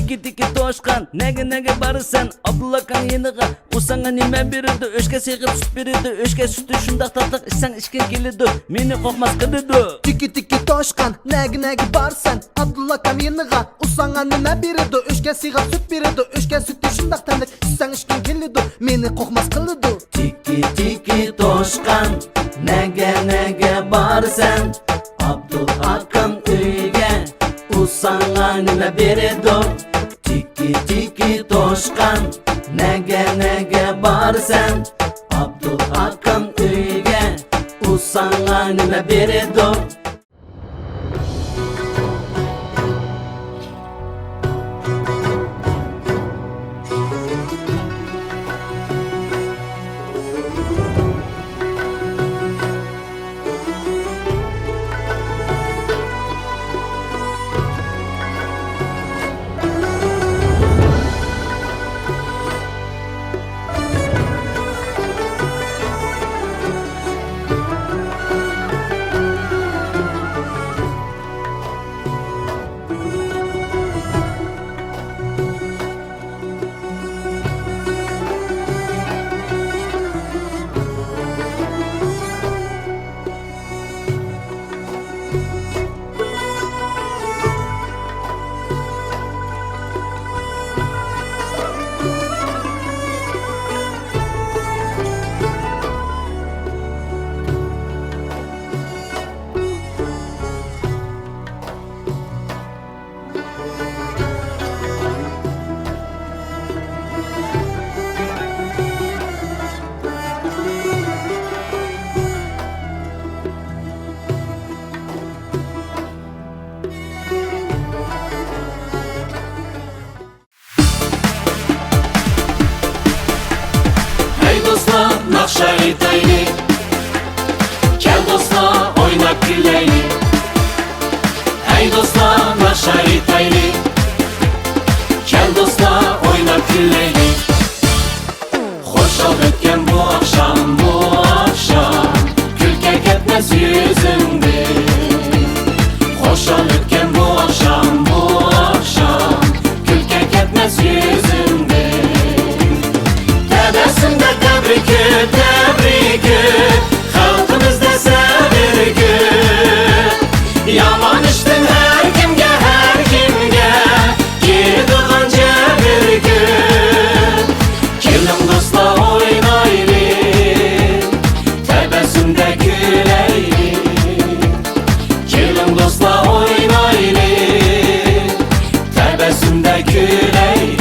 Tiki tiki toşkan nege barısan Abdullah kan yeniga Usanga nime biridi Öşke seyqip süt biridi Öşke sütü şundaq tatlık içsen içken kelidi Meni kokmaz kıdıdı Tiki tiki toşkan negi barsan Abdullah kam yeniga Usanga nime biridi Öşke seyqip süt biridi Öşke sütü şundaq tatlık içsen içken kelidi Meni kokmaz kılıdı Tiki tiki toşkan nege barsan Abdullah kan uyge Usanga nime biridi Tiki tiki toşkan nege barsan Abdullah kan uyge Usanga nime biridi Nakşa aytaylik Kel dostlar oynab gülaylik Hey dostlar nakşa aytaylik Kel dostlar oynab gülaylik Hoşal ötken bu akşam Külke ketmez yüzümde Hoşal ötken bu akşam Külke ketmez yüzümde Tebessümde tebrik et Halkımızda sever gün Yaman iştin her kimge Girdiğin cebir gün Kilim dostla oynaylik Tebessümde güleylik Kilim dostla oynaylik Tebessümde güleylik